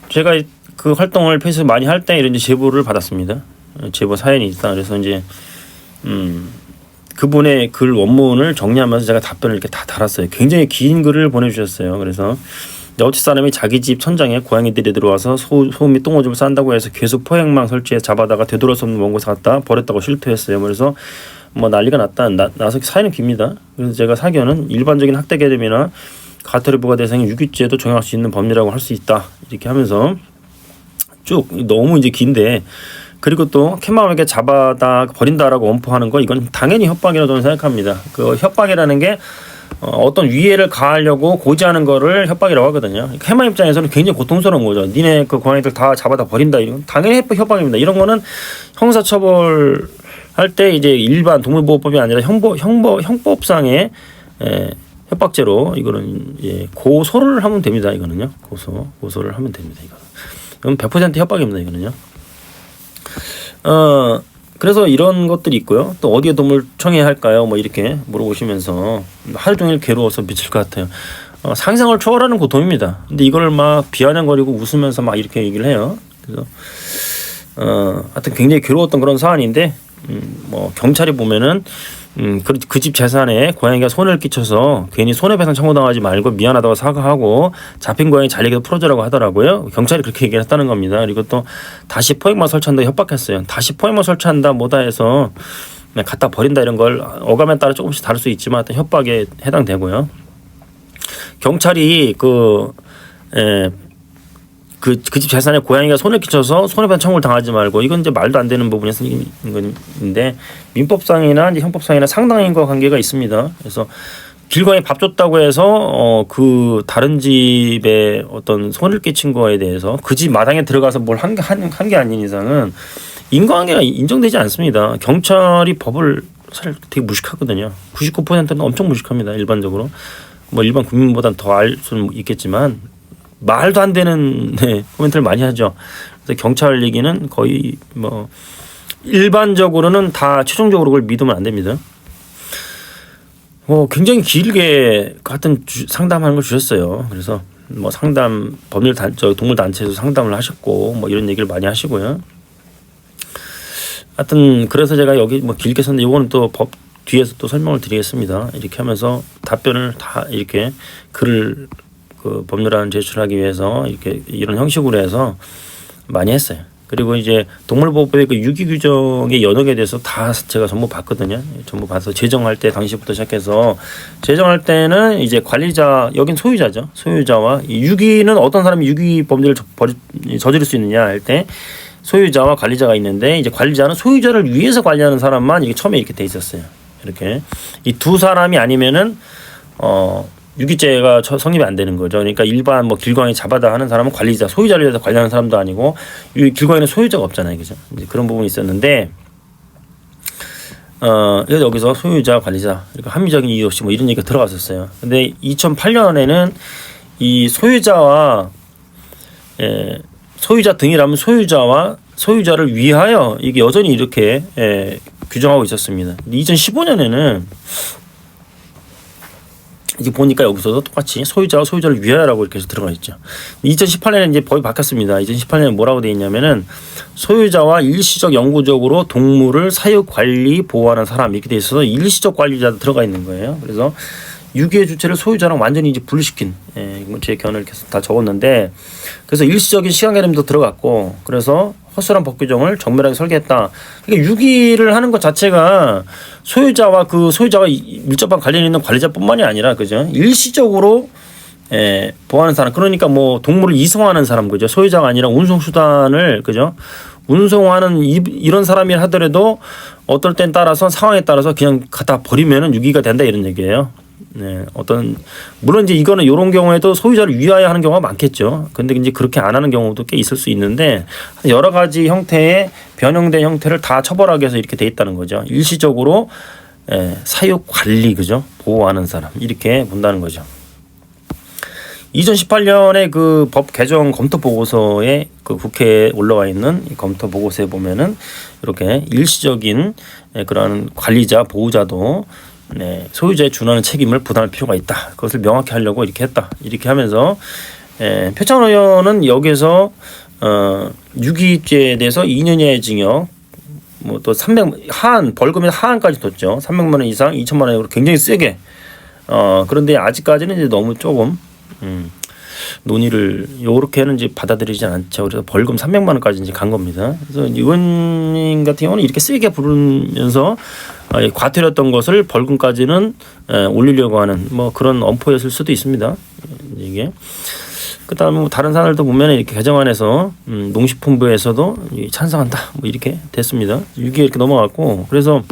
제가 그 활동을 페이스북 많이 할 때 이런 제보를 받았습니다. 제보 사연이 있다. 그래서 이제 그분의 글 원문을 정리하면서 제가 답변을 이렇게 다 달았어요. 굉장히 긴 글을 보내주셨어요. 그래서 어치 사람이 자기 집 천장에 고양이들이 들어와서 소음 및 똥오줌을 싼다고 해서 계속 포획망 설치해 잡아다가 되돌아올 수 없는 먼 곳에 갖다 버렸다고 실토했어요. 그래서 뭐 난리가 났다. 나서 사연은 깁니다. 그래서 제가 사견은 일반적인 학대 개념이나 가토리 부과 대상이 유기죄도 적용할 수 있는 법리라고 할 수 있다. 이렇게 하면서 쭉 너무 이제 긴데 그리고 또 캣맘에게 잡아다 버린다라고 원포하는 거 이건 당연히 협박이라고 저는 생각합니다. 그 협박이라는 게 어떤 위해를 가하려고 고지하는 거를 협박이라고 하거든요. 캣맘 입장에서는 굉장히 고통스러운 거죠. 니네 그 고양이들 다 잡아다 버린다 이런 건 당연히 협박입니다. 이런 거는 형사처벌 할 때 이제 일반 동물보호법이 아니라 형법상의 협박죄로 이거는 고소를 하면 됩니다. 이거는요. 고소를 하면 됩니다. 이건 100% 협박입니다. 이거는요. 그래서 이런 것들이 있고요. 또 어디에 도움을 청해야 할까요? 뭐 이렇게 물어보시면서 하루 종일 괴로워서 미칠 것 같아요. 상상을 초월하는 고통입니다. 근데 이걸 막 비아냥거리고 웃으면서 막 이렇게 얘기를 해요. 그래서 하여튼 굉장히 괴로웠던 그런 사안인데 뭐 경찰이 보면은 그 집 재산에 고양이가 손해를 끼쳐서 괜히 손해배상 청구당하지 말고 미안하다고 사과하고 잡힌 고양이 잘리게 풀어주라고 하더라고요. 경찰이 그렇게 얘기를 했다는 겁니다. 그리고 또 다시 포획망 설치한다 협박했어요. 다시 포획망 설치한다 뭐다 해서 그냥 갖다 버린다 이런 걸 어감에 따라 조금씩 다를 수 있지만 하여튼 협박에 해당되고요. 경찰이 그 집 재산에 고양이가 손해 끼쳐서 손해배상 청구를 당하지 말고 이건 이제 말도 안 되는 부분에서 있는데 민법상이나 이제 형법상이나 상당인과 관계가 있습니다. 그래서 길고양이 밥 줬다고 해서 그 다른 집에 어떤 손해를 끼친 거에 대해서 그 집 마당에 들어가서 뭘 한 게 아닌 이상은 인과관계가 인정되지 않습니다. 경찰이 법을 사실 되게 무식하거든요. 99%는 엄청 무식합니다. 일반적으로 뭐 일반 국민보다는 더 알 수는 있겠지만. 말도 안 되는 코멘트를 많이 하죠. 그래서 경찰 얘기는 거의 뭐 일반적으로는 다 최종적으로 그걸 믿으면 안 됩니다. 굉장히 길게 같은 상담하는 걸 주셨어요. 그래서 뭐 상담 동물 단체에서 상담을 하셨고 뭐 이런 얘기를 많이 하시고요. 하여튼 그래서 제가 여기 뭐 길게 썼는데 이거는 또 법 뒤에서 또 설명을 드리겠습니다. 이렇게 하면서 답변을 다 이렇게 글을 그 법률안 제출하기 위해서 이렇게 이런 형식으로 해서 많이 했어요. 그리고 이제 동물보호법의 그 유기 규정의 연역에 대해서 다 제가 전부 봤거든요. 전부 봐서 제정할 때 당시부터 시작해서 제정할 때는 이제 관리자 여긴 소유자죠. 소유자와 유기는 어떤 사람이 유기 범죄를 저지를 수 있느냐 할 때 소유자와 관리자가 있는데 이제 관리자는 소유자를 위해서 관리하는 사람만 이게 처음에 이렇게 돼 있었어요. 이렇게 이 두 사람이 아니면은 유기죄가 성립이 안 되는 거죠. 그러니까 일반 뭐 길고양이 잡아다 하는 사람은 관리자, 소유자를 위해서 관리하는 사람도 아니고 길고양이는 소유자가 없잖아요, 그죠? 이제 그런 부분이 있었는데, 그래서 여기서 소유자, 관리자, 그러니까 합리적인 이유 없이 뭐 이런 얘기가 들어갔었어요. 근데 2008년에는 이 소유자 등이라면 소유자를 위하여 이게 여전히 이렇게 규정하고 있었습니다. 2015년에는 이제 보니까 여기서도 똑같이 소유자와 소유자를 위하여라고 이렇게 해서 들어가 있죠. 2018년에 이제 법이 바뀌었습니다. 2018년에 뭐라고 되어 있냐면은 소유자와 일시적 영구적으로 동물을 사육, 관리, 보호하는 사람 이렇게 돼 있어서 일시적 관리자도 들어가 있는 거예요. 그래서 유기의 주체를 소유자랑 완전히 이제 분리시킨 제 견해를 계속 다 적었는데 그래서 일시적인 시간 개념도 들어갔고 그래서 허술한 법 규정을 정밀하게 설계했다. 그러니까 유기를 하는 것 자체가 소유자와 밀접한 관련이 있는 관리자뿐만이 아니라 그죠? 일시적으로 보호하는 사람 그러니까 뭐 동물을 이송하는 사람 그죠? 소유자가 아니라 운송 수단을 그죠? 운송하는 이런 사람이 하더라도 어떨 땐 따라서 상황에 따라서 그냥 갖다 버리면은 유기가 된다 이런 얘기예요. 네, 물론 이제 이거는 이런 경우에도 소유자를 위하여 하는 경우가 많겠죠. 근데 이제 그렇게 안 하는 경우도 꽤 있을 수 있는데 여러 가지 형태의 변형된 형태를 다 처벌하기 위해서 이렇게 돼 있다는 거죠. 일시적으로 사육 관리 그죠? 보호하는 사람 이렇게 본다는 거죠. 2018년에 그 법 개정 검토 보고서에 그 국회에 올라와 있는 이 검토 보고서에 보면은 이렇게 일시적인 그런 관리자 보호자도 소유자에 준하는 책임을 부담할 필요가 있다. 그것을 명확히 하려고 이렇게 했다. 이렇게 하면서 표창원 의원은 여기서 유기죄에 대해서 2년 이하의 징역 뭐 또 300 하한 벌금의 하한까지 뒀죠. 300만 원 이상 2천만 원으로 굉장히 세게 그런데 아직까지는 이제 너무 조금 논의를 요렇게는 이제 받아들이지 않죠. 그래서 벌금 300만 원까지 이제 간 겁니다. 그래서 의원님 같은 경우는 이렇게 세게 부르면서 과태료였던 것을 벌금까지는 올리려고 하는 뭐 그런 엄포였을 수도 있습니다. 이게 그다음에 뭐 다른 사람들도 보면 이렇게 개정안에서 농식품부에서도 찬성한다 뭐 이렇게 됐습니다. 6기 이렇게 넘어갔고 그래서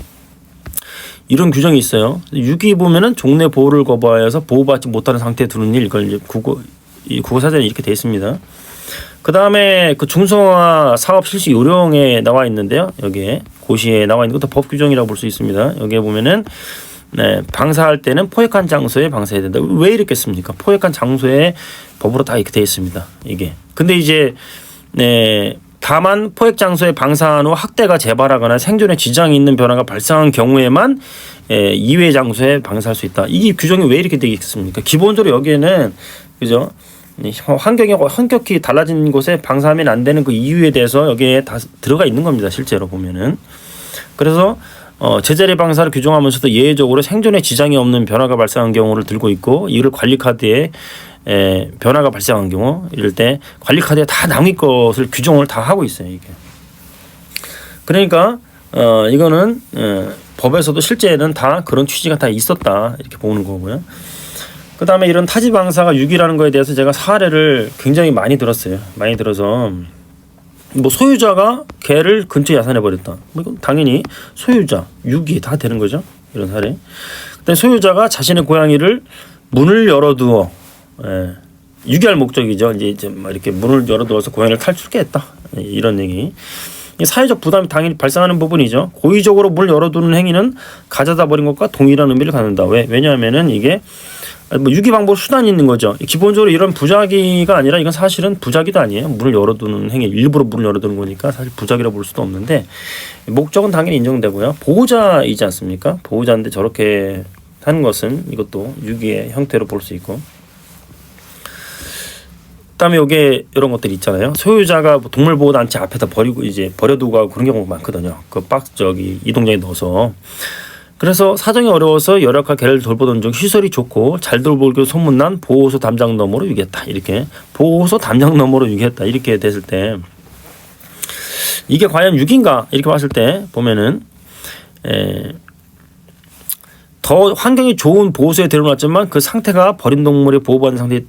이런 규정이 있어요. 6기 보면은 종래 보호를 거부하여서 보호받지 못하는 상태에 두는 일 이걸 이제 국어 사전에 이렇게 돼 있습니다. 그 다음에 그 중성화 사업 실시 요령에 나와 있는데요. 여기에 고시에 나와 있는 것도 법 규정이라고 볼 수 있습니다. 여기에 보면은 방사할 때는 포획한 장소에 방사해야 된다. 왜 이랬겠습니까? 포획한 장소에 법으로 다 이렇게 돼 있습니다. 이게. 근데 이제 다만 포획 장소에 방사한 후 학대가 재발하거나 생존에 지장이 있는 변화가 발생한 경우에만 이외의 장소에 방사할 수 있다. 이 규정이 왜 이렇게 되겠습니까? 기본적으로 여기에는 그죠? 환경이 현격히 달라진 곳에 방사하면 안 되는 그 이유에 대해서 여기에 다 들어가 있는 겁니다. 실제로 보면은. 그래서 제자리 방사를 규정하면서도 예외적으로 생존에 지장이 없는 변화가 발생한 경우를 들고 있고 이를 관리 카드에 변화가 발생한 경우 이럴 때 관리 카드에 다 남의 것을 규정을 다 하고 있어요. 이게. 그러니까 이거는 법에서도 실제는 다 그런 취지가 다 있었다 이렇게 보는 거고요. 그 다음에 이런 타지 방사가 유기라는 거에 대해서 제가 사례를 굉장히 많이 들었어요. 많이 들어서 뭐 소유자가 개를 근처에 야산해 버렸다. 뭐 이건 당연히 소유자, 유기 다 되는 거죠. 이런 사례. 근데 소유자가 자신의 고양이를 문을 열어두어 유기할 목적이죠. 이제 막 이렇게 문을 열어두어서 고양이를 탈출케 했다. 이런 얘기. 사회적 부담이 당연히 발생하는 부분이죠. 고의적으로 문을 열어두는 행위는 가져다 버린 것과 동일한 의미를 갖는다. 왜냐하면은 이게 뭐 유기 방법 수단이 있는 거죠. 기본적으로 이런 부작위가 아니라 이건 사실은 부작위도 아니에요. 문을 열어두는 행위, 일부러 문을 열어두는 거니까 사실 부작위라고 볼 수도 없는데 목적은 당연히 인정되고요. 보호자이지 않습니까? 보호자인데 저렇게 하는 것은 이것도 유기의 형태로 볼 수 있고. 그다음에 여기에 이런 것들이 있잖아요. 소유자가 동물보호단체 앞에다 버리고 이제 버려두고 가고 그런 경우가 많거든요. 그 박스 이동장에 넣어서. 그래서 사정이 어려워서 열악한 개를 돌보던 중 시설이 좋고 잘 돌보기로 소문난 보호소 담장 너머로 유기했다. 이렇게 보호소 담장 너머로 유기했다. 이렇게 됐을 때 이게 과연 유기인가 이렇게 봤을 때 보면은 더 환경이 좋은 보호소에 데려놨지만 그 상태가 버린 동물이 보호받는 상태에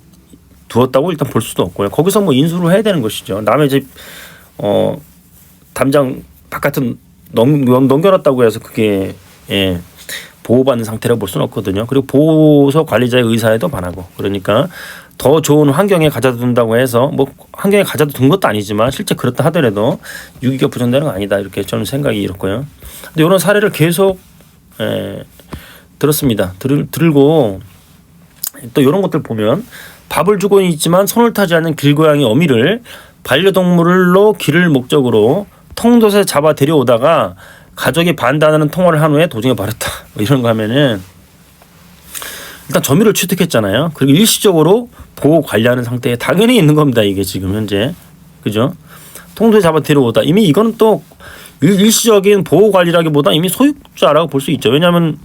두었다고 일단 볼 수도 없고요. 거기서 뭐 인수를 해야 되는 것이죠. 남의 집 담장 바깥은 넘겨놨다고 해서 그게 보호받는 상태라고 볼 수는 없거든요. 그리고 보호소 관리자의 의사에도 반하고 그러니까 더 좋은 환경에 가져다 둔다고 해서 뭐 환경에 가져다 둔 것도 아니지만 실제 그렇다 하더라도 유기가 부정되는 건 아니다 이렇게 저는 생각이 이렇고요. 근데 이런 사례를 계속 들었습니다. 들고 또 이런 것들 보면 밥을 주고는 있지만 손을 타지 않는 길고양이 어미를 반려동물로 기를 목적으로 통도에 잡아 데려오다가 가족이 반대하는 통화를 한 후에 도중에 버렸다. 뭐 이런 거 하면은 일단 점유를 취득했잖아요. 그리고 일시적으로 보호 관리하는 상태에 당연히 있는 겁니다. 이게 지금 현재 그죠? 통도에 잡아 데려오다 이미 이거는 또 일시적인 보호 관리라기보다 이미 소유자라고 볼 수 있죠. 왜냐하면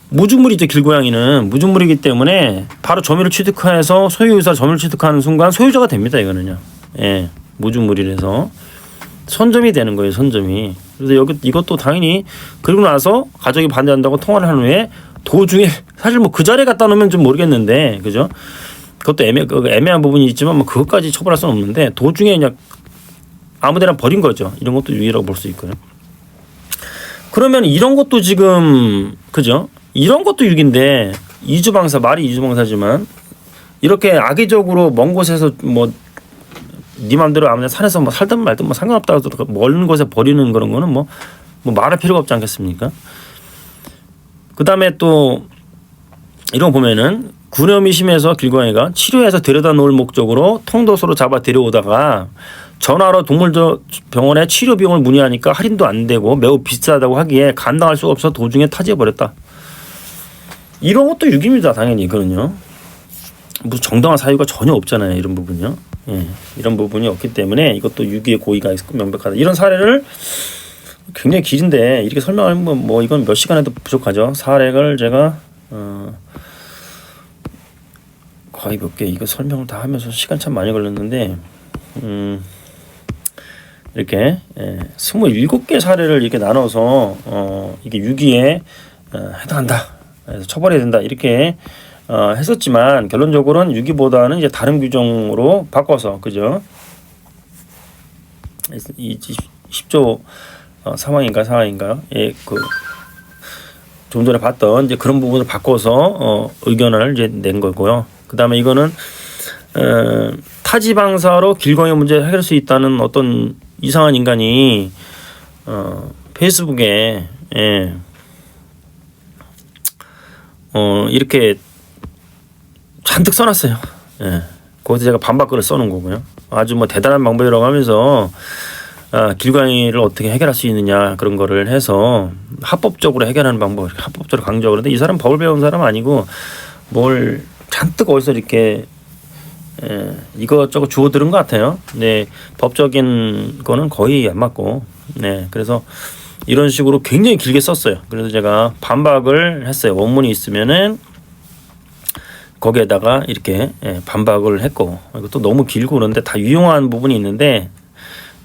무주물이죠. 길고양이는 무주물이기 때문에 바로 점유를 취득해서 소유의사 점유를 취득하는 순간 소유자가 됩니다. 이거는요. 무주물이라서 선점이 되는 거예요. 선점이. 그래서 이것도 당연히 그리고 나서 가족이 반대한다고 통화를 한 후에 도중에 사실 뭐 그 자리에 갖다 놓으면 좀 모르겠는데 그죠? 그것도 애매한 부분이 있지만 뭐 그것까지 처벌할 수는 없는데 도중에 그냥 아무데나 버린 거죠. 이런 것도 유의라고 볼 수 있고요. 그러면 이런 것도 지금 그죠? 이런 것도 유기인데 이주방사 말이 이주방사지만 이렇게 악의적으로 먼 곳에서 뭐 네 맘대로 아무나 산에서 뭐 살든 말든 뭐 상관없다고 먼 곳에 버리는 그런 거는 뭐 말할 필요가 없지 않겠습니까? 그다음에 또 이런 거 보면은 구념이 심해서 길고양이가 치료해서 데려다 놓을 목적으로 통도소로 잡아 데려오다가 전화로 동물병원에 치료 비용을 문의하니까 할인도 안 되고 매우 비싸다고 하기에 감당할 수가 없어 도중에 타지해 버렸다. 이런 것도 유기입니다. 당연히 이거는요. 무슨 정당한 사유가 전혀 없잖아요. 이런 부분요. 예, 이런 부분이 없기 때문에 이것도 유기의 고의가 명백하다. 이런 사례를 굉장히 길인데 이렇게 설명하면 뭐 이건 몇 시간에도 부족하죠. 사례를 제가 거의 몇 개 이거 설명을 다 하면서 시간 참 많이 걸렸는데 이렇게 27개 사례를 이렇게 나눠서 이게 유기에 해당한다. 그래서 처벌해야 된다. 이렇게 했었지만 결론적으로는 유기보다는 이제 다른 규정으로 바꿔서 그죠? 이 10조 상황인가 예, 좀 전에 봤던 이제 그런 부분을 바꿔서 의견을 이제 낸 거고요. 그다음에 이거는 타지방사로 길고양이 문제 해결할 수 있다는 어떤 이상한 인간이 페이스북에 이렇게 잔뜩 써놨어요. 예. 거기서 제가 반박글을 써놓은 거고요. 아주 뭐 대단한 방법이라고 하면서 길고양이를 어떻게 해결할 수 있느냐 그런 거를 해서 합법적으로 해결하는 방법, 합법적으로 강조하고 그런데 이 사람 법을 배운 사람 아니고 뭘 잔뜩 어디서 이렇게 이것저것 주워 들은 것 같아요. 네, 법적인 거는 거의 안 맞고, 네, 그래서 이런 식으로 굉장히 길게 썼어요. 그래서 제가 반박을 했어요. 원문이 있으면은 거기에다가 이렇게 반박을 했고, 이것도 너무 길고 그런데 다 유용한 부분이 있는데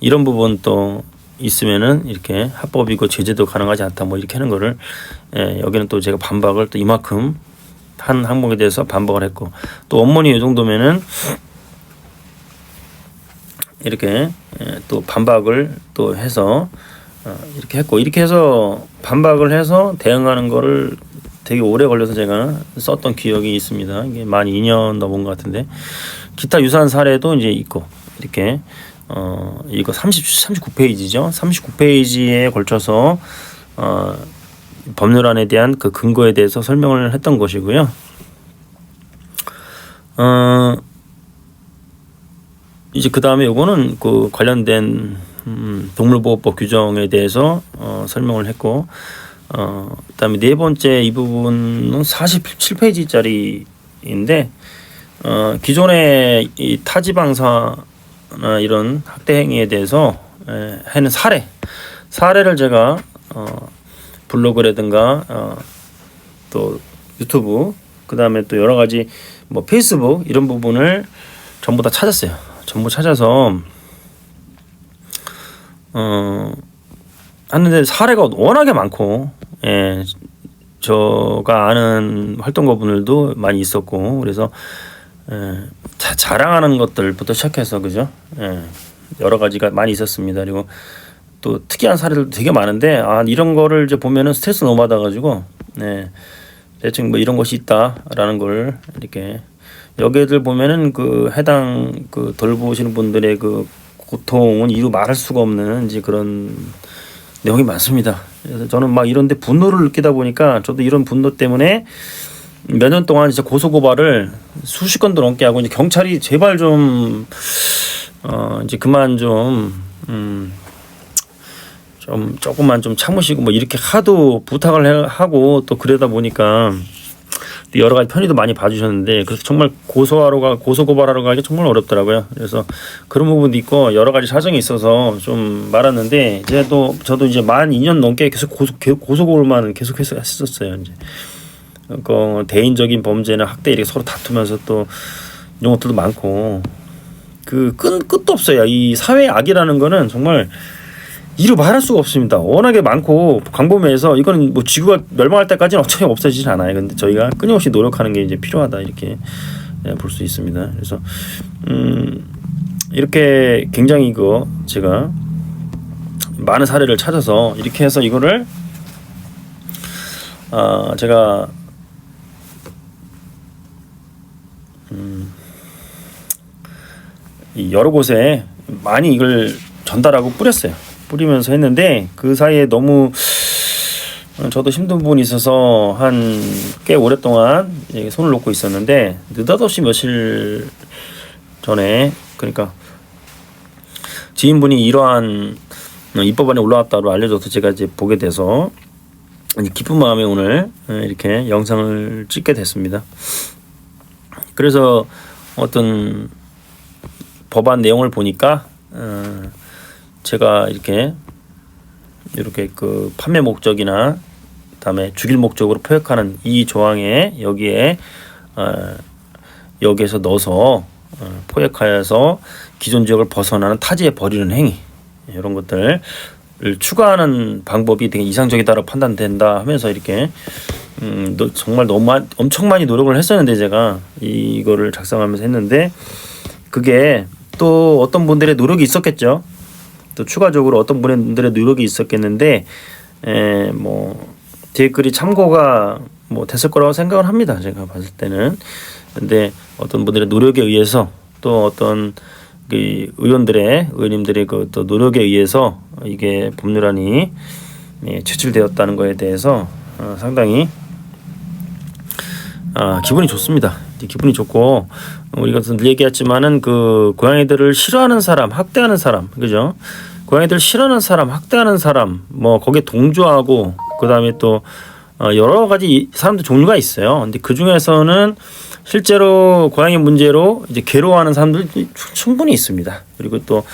이런 부분 또 있으면은 이렇게 합법이고 제재도 가능하지 않다 뭐 이렇게 하는 거를 여기는 또 제가 반박을 또 이만큼 한 항목에 대해서 반박을 했고 또 원문이 이 정도면은 이렇게 또 반박을 또 해서 이렇게 했고 이렇게 해서 반박을 해서 대응하는 거를 되게 오래 걸려서 제가 썼던 기억이 있습니다. 이게 만 2년 넘은 것 같은데 기타 유사한 사례도 이제 있고 이렇게 이거 39페이지죠. 39페이지에 걸쳐서 법률안에 대한 그 근거에 대해서 설명을 했던 것이고요. 이제 그 다음에 요거는 그 관련된 동물보호법 규정에 대해서 설명을 했고 그다음에 네 번째 이 부분은 47페이지짜리인데 기존의 이 타지방사나 이런 학대 행위에 대해서 하는 사례를 제가 블로그라든가 또 유튜브 그다음에 또 여러 가지 뭐 페이스북 이런 부분을 전부 다 찾았어요. 전부 찾아서 하는데 사례가 워낙에 많고 저가 아는 활동가분들도 많이 있었고 그래서 자랑하는 것들부터 시작해서 그죠? 여러 가지가 많이 있었습니다. 그리고 또 특이한 사례들도 되게 많은데 이런 거를 이제 보면은 스트레스 너무 받아가지고 대충 뭐 이런 것이 있다라는 걸 이렇게 여기들 보면은 그 해당 그 돌보시는 분들의 그 고통은 이루 말할 수가 없는 이제 그런 내용이 많습니다. 그래서 저는 막 이런데 분노를 느끼다 보니까 저도 이런 분노 때문에 몇 년 동안 진짜 고소고발을 수십 건도 넘게 하고 이제 경찰이 제발 좀 이제 그만 좀 조금만 좀 참으시고 뭐 이렇게 하도 부탁을 하고 또 그러다 보니까 여러 가지 편의도 많이 봐주셨는데 그래서 정말 고소고발하러 가기 정말 어렵더라고요. 그래서 그런 부분도 있고 여러 가지 사정이 있어서 좀 말았는데 저도 이제 만 2년 넘게 계속 고소고발만 계속 했었어요. 이제 그 대인적인 범죄나 학대 이렇게 서로 다투면서 또 이런 것들도 많고 그 끝도 없어요. 이 사회 악이라는 거는 정말 이루 말할 수가 없습니다. 워낙에 많고 광범위해서 이거는 뭐 지구가 멸망할 때까지는 어차피 없어지진 않아요. 근데 저희가 끊임없이 노력하는 게 이제 필요하다 이렇게 볼 수 있습니다. 그래서 이렇게 굉장히 제가 많은 사례를 찾아서 이렇게 해서 이거를 제가 여러 곳에 많이 이걸 전달하고 뿌렸어요. 뿌리면서 했는데 그 사이에 너무 저도 힘든 부분이 있어서 한 꽤 오랫동안 손을 놓고 있었는데 느닷없이 며칠 전에 그러니까 지인분이 이러한 입법안이 올라왔다고 알려줘서 제가 이제 보게 돼서 기쁜 마음에 오늘 이렇게 영상을 찍게 됐습니다. 그래서 어떤 법안 내용을 보니까 제가 이렇게 그 판매 목적이나 그다음에 죽일 목적으로 포획하는 이 조항에 여기에서 넣어서 포획하여서 기존 지역을 벗어나는 타지에 버리는 행위 이런 것들을 추가하는 방법이 되게 이상적이다라고 판단된다 하면서 이렇게 정말 엄청 많이 노력을 했었는데 제가 이거를 작성하면서 했는데 그게 또 어떤 분들의 노력이 있었겠죠. 또 추가적으로 어떤 분들의 노력이 있었겠는데 뭐 제 글이 참고가 뭐 됐을 거라고 생각을 합니다. 제가 봤을 때는. 근데 어떤 분들의 노력에 의해서 또 어떤 그 의원님들의 그 또 노력에 의해서 이게 법률안이 제출되었다는 거에 대해서 상당히 기분이 좋습니다. 기분이 좋고 우리가 늘 얘기했지만은 그 고양이들을 싫어하는 사람, 학대하는 사람, 그죠? 고양이들 싫어하는 사람, 학대하는 사람, 뭐 거기에 동조하고 그다음에 또 여러 가지 사람들 종류가 있어요. 근데 그 중에서는 실제로 고양이 문제로 이제 괴로워하는 사람들도 충분히 있습니다. 그리고 또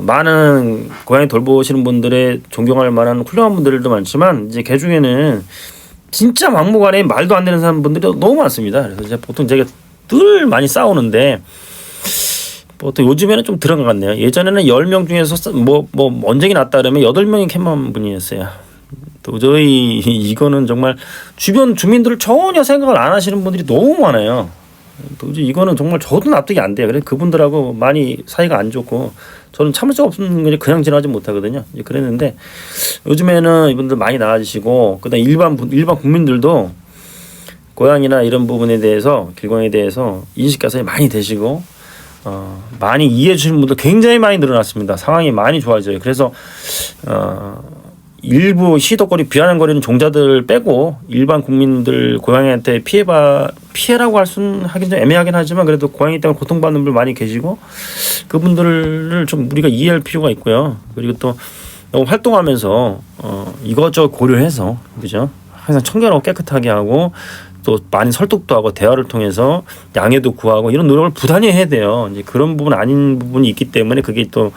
많은 고양이 돌보시는 분들의 존경할 만한 훌륭한 분들도 많지만 이제 그 중에는 진짜 막무가내 말도 안 되는 사람분들이 너무 많습니다. 그래서 이제 보통 제가 늘 많이 싸우는데 보통 요즘에는 좀 들어간 것 같네요. 예전에는 10명 중에서 뭐 언쟁이 났다 그러면 8명이 캠만 분이었어요. 도저히 이거는 정말 주변 주민들을 전혀 생각을 안 하시는 분들이 너무 많아요. 도저히 이거는 정말 저도 납득이 안 돼요. 그래서 그분들하고 많이 사이가 안 좋고 저는 참을 수 없는 거지 그냥 지나지 못하거든요. 그랬는데 요즘에는 이분들 많이 나아지시고 그다음 일반 국민들도 고양이나 이런 부분에 대해서 길고양이에 대해서 인식 개선이 많이 되시고 많이 이해해 주시는 분들 굉장히 많이 늘어났습니다. 상황이 많이 좋아져요. 그래서 일부 시도거리 비아냥거리는 종자들 빼고 일반 국민들 고양이한테 피해라고 하긴 좀 애매하긴 하지만 그래도 고양이 때문에 고통받는 분들 많이 계시고 그분들을 좀 우리가 이해할 필요가 있고요. 그리고 또 활동하면서 이것저것 고려해서 그죠? 항상 청결하고 깨끗하게 하고 또 많이 설득도 하고 대화를 통해서 양해도 구하고 이런 노력을 부단히 해야 돼요. 이제 그런 부분 아닌 부분이 있기 때문에 그게 또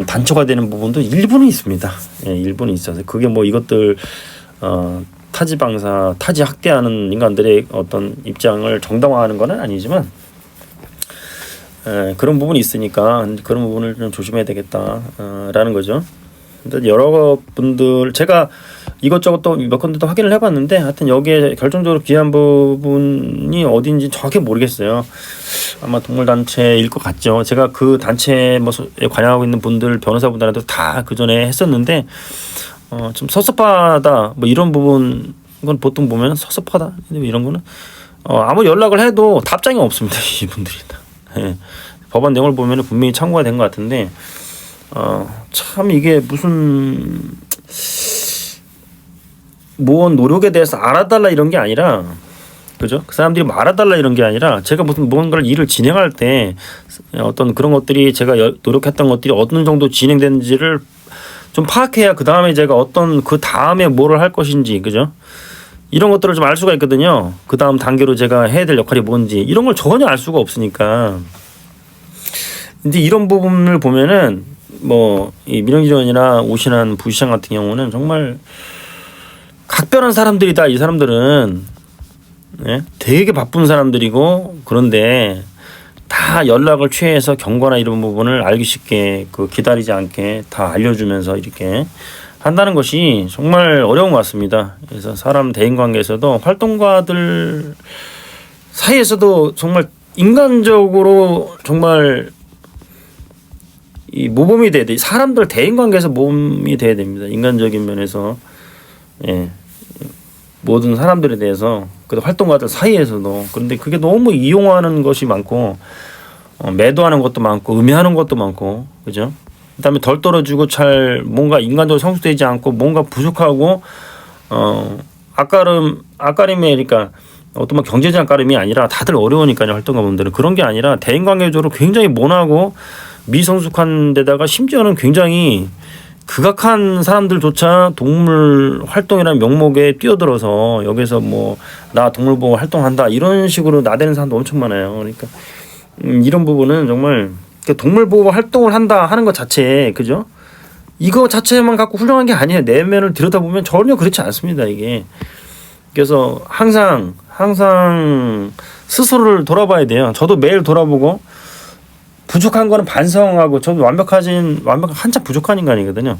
단초가 되는 부분도 일부는 있습니다. 일부는 있어서 그게 뭐 이것들 타지 학대하는 인간들의 어떤 입장을 정당화하는 건 아니지만 그런 부분이 있으니까 그런 부분을 좀 조심해야 되겠다라는 거죠. 근데 여러 분들 제가 이것저것 또 몇 군데 또 확인을 해봤는데 하여튼 여기에 결정적으로 기한 부분이 어딘지 정확히 모르겠어요. 아마 동물단체일 것 같죠. 제가 그 단체에 관여하고 있는 분들 변호사분들한테 다 그 전에 했었는데 좀 섭섭하다 뭐 이런 부분 건 보통 보면 섭섭하다 이런 거는 아무 연락을 해도 답장이 없습니다. 이분들이 다. 법안 내용을 보면 분명히 참고가 된 것 같은데 참 이게 무슨 뭔 노력에 대해서 알아달라 이런 게 아니라 그죠? 그 사람들이 뭐 알아달라 이런 게 아니라 제가 무슨 뭔가를 일을 진행할 때 어떤 그런 것들이 제가 노력했던 것들이 어느 정도 진행되는지를 좀 파악해야 그 다음에 제가 어떤 그 다음에 뭐를 할 것인지 그죠? 이런 것들을 좀 알 수가 있거든요. 그 다음 단계로 제가 해야 될 역할이 뭔지 이런 걸 전혀 알 수가 없으니까 근데 이런 부분을 보면은 뭐 이 민영지원이나 오신한 부시장 같은 경우는 정말 각별한 사람들이다. 이 사람들은 되게 바쁜 사람들이고 그런데 다 연락을 취해서 경고나 이런 부분을 알기 쉽게 기다리지 않게 다 알려주면서 이렇게 한다는 것이 정말 어려운 것 같습니다. 그래서 사람 대인관계에서도 활동가들 사이에서도 정말 인간적으로 정말 이 모범이 돼야 돼. 사람들 대인관계에서 모범이 돼야 됩니다. 인간적인 면에서 모든 사람들에 대해서 그 활동가들 사이에서도. 그런데 그게 너무 이용하는 것이 많고 매도하는 것도 많고 음해하는 것도 많고, 그죠? 그다음에 덜 떨어지고 잘 뭔가 인간적으로 성숙되지 않고 뭔가 부족하고 앞가림에, 그러니까 어떤 뭐 경제적 앞가림이 아니라 다들 어려우니까요. 활동가분들은 그런 게 아니라 대인관계적으로 굉장히 모나고 미성숙한 데다가 심지어는 굉장히 극악한 사람들조차 동물 활동이라는 명목에 뛰어들어서 여기서 뭐 나 동물 보호 활동한다 이런 식으로 나대는 사람도 엄청 많아요. 그러니까 이런 부분은 정말 동물 보호 활동을 한다 하는 것 자체에, 그죠? 이거 자체만 갖고 훌륭한 게 아니에요. 내면을 들여다보면 전혀 그렇지 않습니다, 이게. 그래서 항상 스스로를 돌아봐야 돼요. 저도 매일 돌아보고 부족한 거는 반성하고, 저도 한참 부족한 인간이거든요.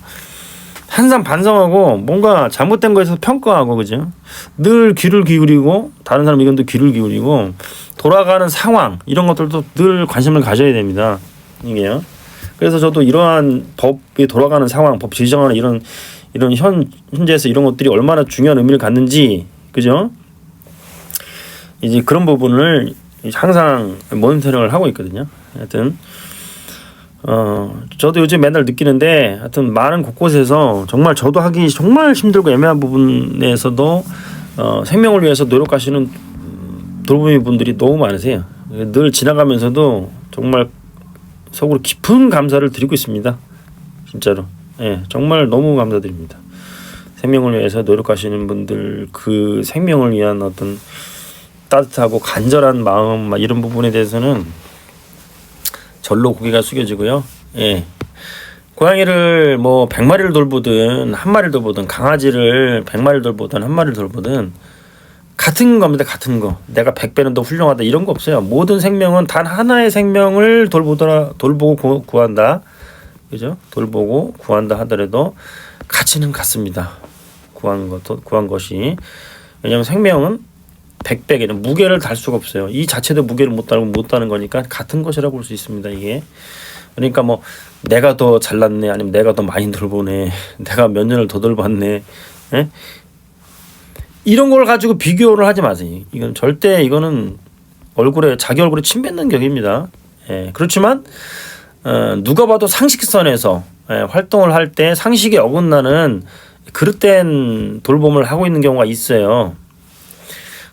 항상 반성하고 뭔가 잘못된 거에서 평가하고, 그죠? 늘 귀를 기울이고 다른 사람 의견도 귀를 기울이고 돌아가는 상황 이런 것들도 늘 관심을 가져야 됩니다. 이게요. 그래서 저도 이러한 법이 돌아가는 상황, 법 지정하는 이런 현재에서 이런 것들이 얼마나 중요한 의미를 갖는지, 그죠? 이제 그런 부분을 항상 모니터링을 하고 있거든요. 하여튼 저도 요즘 맨날 느끼는데, 하여튼 많은 곳곳에서 정말 저도 하기 정말 힘들고 애매한 부분에서도 생명을 위해서 노력하시는 돌보미 분들이 너무 많으세요. 늘 지나가면서도 정말 속으로 깊은 감사를 드리고 있습니다. 진짜로. 예, 정말 너무 감사드립니다. 생명을 위해서 노력하시는 분들, 그 생명을 위한 어떤 따뜻하고 간절한 마음, 이런 부분에 대해서는 절로 고개가 숙여지고요. 예. 고양이를 뭐 100마리를 돌보든 1마리를 돌보든, 강아지를 100마리를 돌보든 1마리를 돌보든 같은 겁니다. 같은 거. 내가 100배는 더 훌륭하다 이런 거 없어요. 모든 생명은 단 하나의 생명을 돌보고 구한다. 그죠? 돌보고 구한다 하더라도 가치는 같습니다. 구한 것이. 왜냐하면 생명은 100배에는 무게를 달 수가 없어요. 이 자체도 무게를 못 다는 거니까 같은 것이라고 볼 수 있습니다. 이게. 그러니까 뭐 내가 더 잘났네, 아니면 내가 더 많이 돌보네, 내가 몇 년을 더 돌봤네, 예? 이런 걸 가지고 비교를 하지 마세요. 이건 절대, 이거는 자기 얼굴에 침 뱉는 격입니다. 예. 그렇지만 누가 봐도 상식선에서 활동을 할 때 상식에 어긋나는 그릇된 돌봄을 하고 있는 경우가 있어요.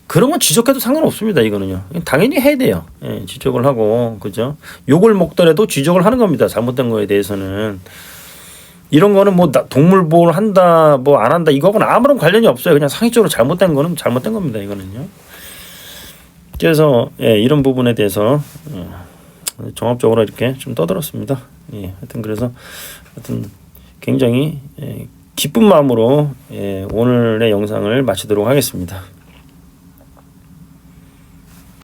그런 건 지적해도 상관없습니다. 이거는요. 당연히 해야 돼요. 예, 지적을 하고, 그죠? 욕을 먹더라도 지적을 하는 겁니다. 잘못된 거에 대해서는. 이런 거는 뭐 동물 보호를 한다, 뭐 안 한다, 이거하고는 아무런 관련이 없어요. 그냥 상식적으로 잘못된 거는 잘못된 겁니다. 이거는요. 그래서 이런 부분에 대해서 종합적으로 이렇게 좀 떠들었습니다. 예, 하여튼 굉장히 기쁜 마음으로 오늘의 영상을 마치도록 하겠습니다.